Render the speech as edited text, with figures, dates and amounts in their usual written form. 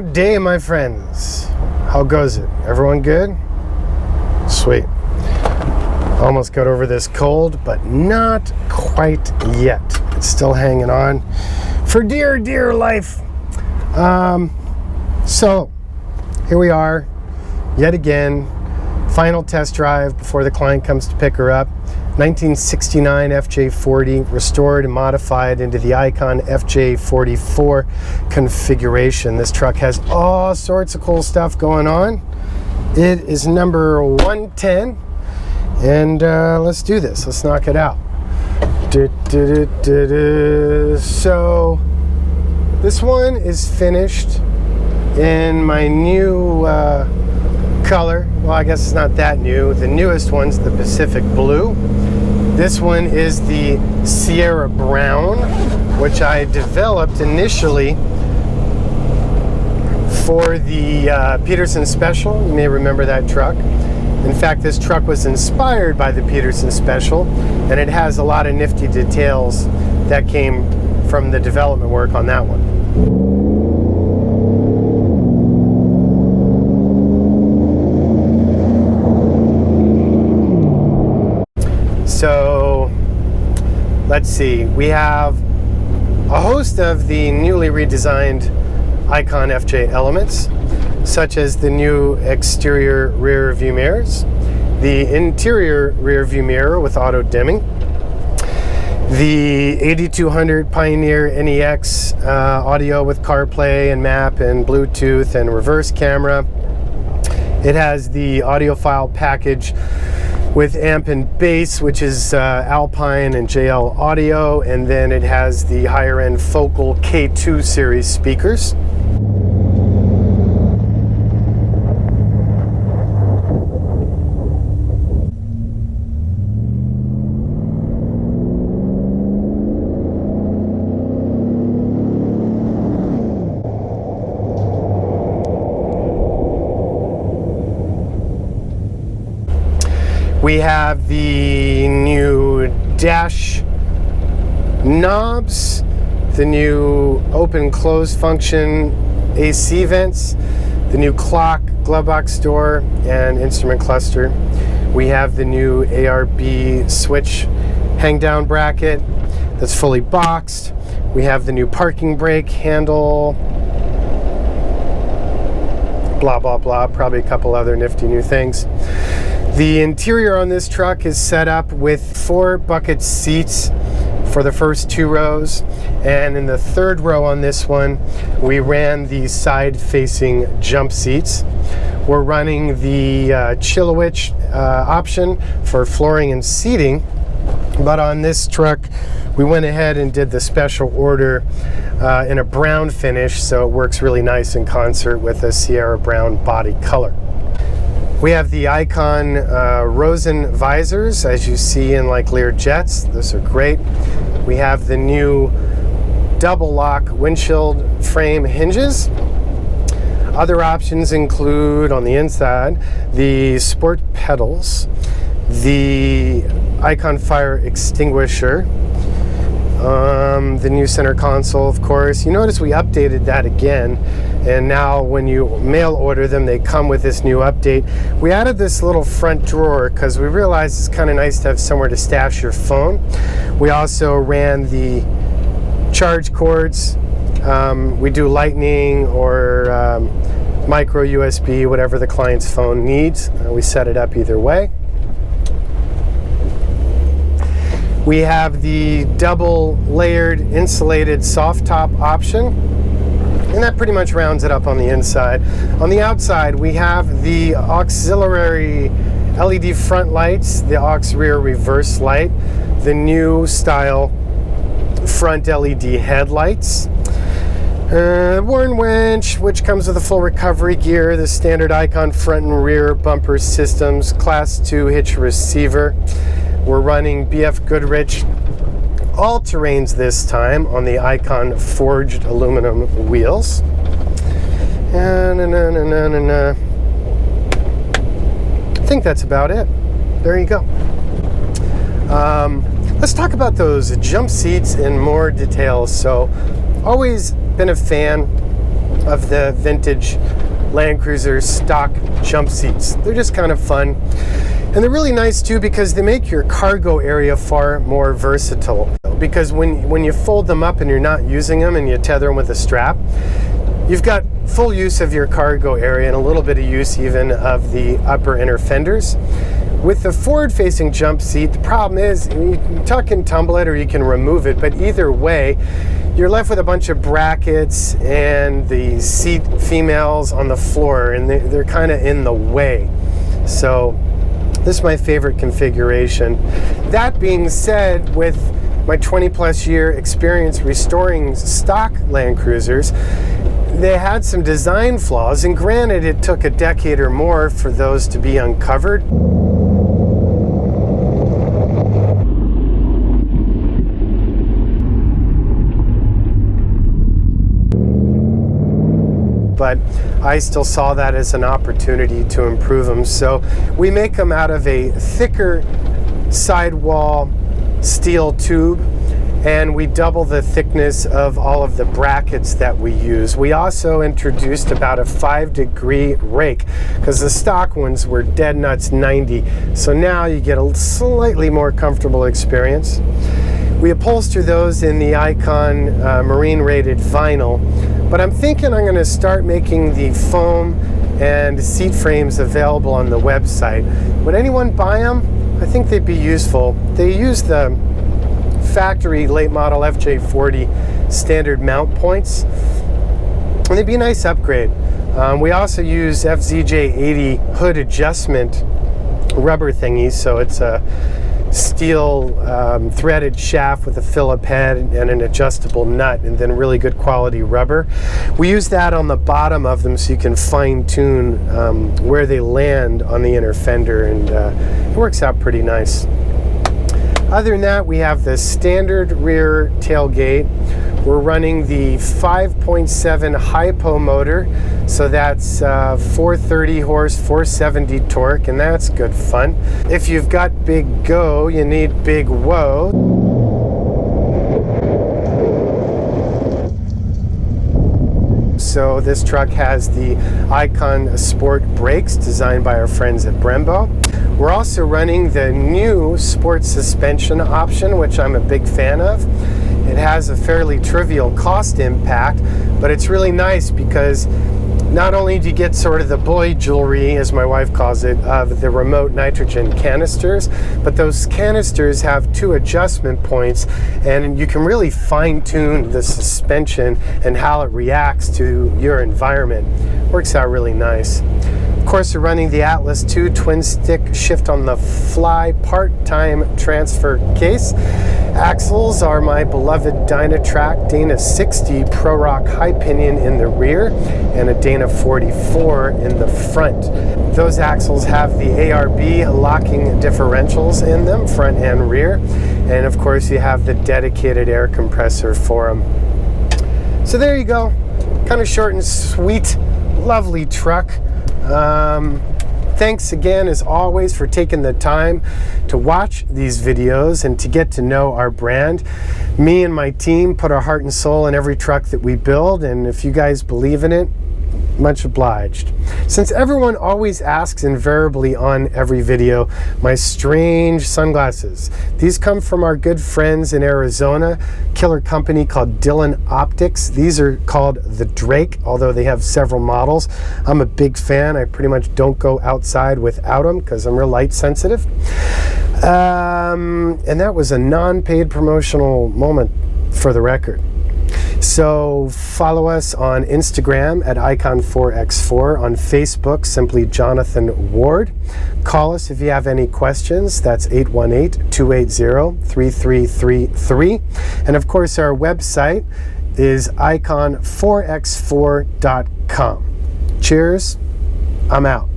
Good day, my friends. How goes it? Everyone good? Sweet. Almost got over this cold, but not quite yet. It's still hanging on for dear, dear life. So here we are, yet again. Final test drive before the client comes to pick her up. 1969 FJ40 restored and modified into the Icon FJ44 configuration. This truck has all sorts of cool stuff going on. It is number 110, and let's do this. Let's knock it out. So this one is finished in my new color. Well, I guess it's not that new. The newest one's the Pacific Blue. This one is the Sierra Brown, which I developed initially for the Peterson Special. You may remember that truck. In fact, this truck was inspired by the Peterson Special, and it has a lot of nifty details that came from the development work on that one. So let's see, we have a host of the newly redesigned Icon FJ elements, such as the new exterior rear view mirrors, the interior rear view mirror with auto dimming, the 8200 Pioneer NEX audio with CarPlay and map and Bluetooth and reverse camera. It has the audiophile package with amp and bass, which is Alpine and JL audio, and then it has the higher end Focal K2 series speakers. We have the new dash knobs, the new open-close function AC vents, the new clock, glove box door, and instrument cluster. We have the new ARB switch hang-down bracket that's fully boxed. We have the new parking brake handle, blah, blah, blah, probably a couple other nifty new things. The interior on this truck is set up with 4 bucket seats for the first 2 rows, and in the 3rd row on this one we ran the side-facing jump seats. We're running the Chillowich option for flooring and seating, but on this truck we went ahead and did the special order in a brown finish, so it works really nice in concert with a Sierra Brown body color. We have the Icon Rosen visors, as you see in like Lear jets. Those are great. We have the new double lock windshield frame hinges. Other options include, on the inside, the sport pedals, the Icon fire extinguisher, the new center console, of course. You notice we updated that again, and now when you mail order them, they come with this new update. We added this little front drawer because we realized it's kind of nice to have somewhere to stash your phone. We also ran the charge cords. We do lightning or micro USB, whatever the client's phone needs. We set it up either way. We have the double layered insulated soft top option, and that pretty much rounds it up on the inside. On the outside, we have the auxiliary LED front lights, the aux rear reverse light, the new style front LED headlights, Warn winch, which comes with a full recovery gear, the standard Icon front and rear bumper systems, class 2 hitch receiver. We're running BF Goodrich all-terrains this time on the Icon forged aluminum wheels. I think that's about it. There you go. Let's talk about those jump seats in more detail. So, always been a fan of the vintage Land Cruiser stock jump seats. They're just kind of fun. And they're really nice too because they make your cargo area far more versatile. Because when you fold them up and you're not using them and you tether them with a strap, you've got full use of your cargo area and a little bit of use even of the upper inner fenders. With the forward-facing jump seat, the problem is you can tuck and tumble it or you can remove it, but either way, you're left with a bunch of brackets and the seat females on the floor, and they're kind of in the way. So this is my favorite configuration. That being said, with my 20-plus year experience restoring stock Land Cruisers, they had some design flaws, and granted it took a decade or more for those to be uncovered. But I still saw that as an opportunity to improve them. So we make them out of a thicker sidewall steel tube, and we double the thickness of all of the brackets that we use. We also introduced about a 5-degree rake because the stock ones were dead nuts 90. So now you get a slightly more comfortable experience. We upholster those in the Icon marine rated vinyl, but I'm thinking I'm going to start making the foam and seat frames available on the website. Would anyone buy them? I think they'd be useful. They use the factory late model FJ40 standard mount points, and they'd be a nice upgrade. We also use FJ40 hood adjustment rubber thingies, so it's a steel threaded shaft with a Phillip head and an adjustable nut, and then really good quality rubber. We use that on the bottom of them so you can fine tune where they land on the inner fender, and it works out pretty nice. Other than that, we have the standard rear tailgate. We're running the 5.7 hypo motor, so that's 430 horse, 470 torque, and that's good fun. If you've got big go, you need big whoa. So this truck has the Icon Sport brakes designed by our friends at Brembo. We're also running the new sport suspension option, which I'm a big fan of. It has a fairly trivial cost impact, but it's really nice because not only do you get sort of the boy jewelry, as my wife calls it, of the remote nitrogen canisters, but those canisters have 2 adjustment points, and you can really fine-tune the suspension and how it reacts to your environment. Works out really nice. Of course, we're running the Atlas 2 twin-stick shift-on-the-fly part-time transfer case. Axles are my beloved Dynatrac Dana 60 Pro Rock high pinion in the rear and a Dana 44 in the front. Those axles have the ARB locking differentials in them, front and rear, and of course you have the dedicated air compressor for them. So there you go, kind of short and sweet, lovely truck. Thanks again, as always, for taking the time to watch these videos and to get to know our brand. Me and my team put our heart and soul in every truck that we build, and if you guys believe in it, much obliged. Since everyone always asks invariably on every video, my strange sunglasses. These come from our good friends in Arizona, killer company called Dillon Optics. These are called the Drake, although they have several models. I'm a big fan. I pretty much don't go outside without them because I'm real light sensitive. And that was a non-paid promotional moment for the record. So follow us on Instagram at Icon4X4, on Facebook, simply Jonathan Ward. Call us if you have any questions. That's 818-280-3333. And of course, our website is icon4x4.com. Cheers. I'm out.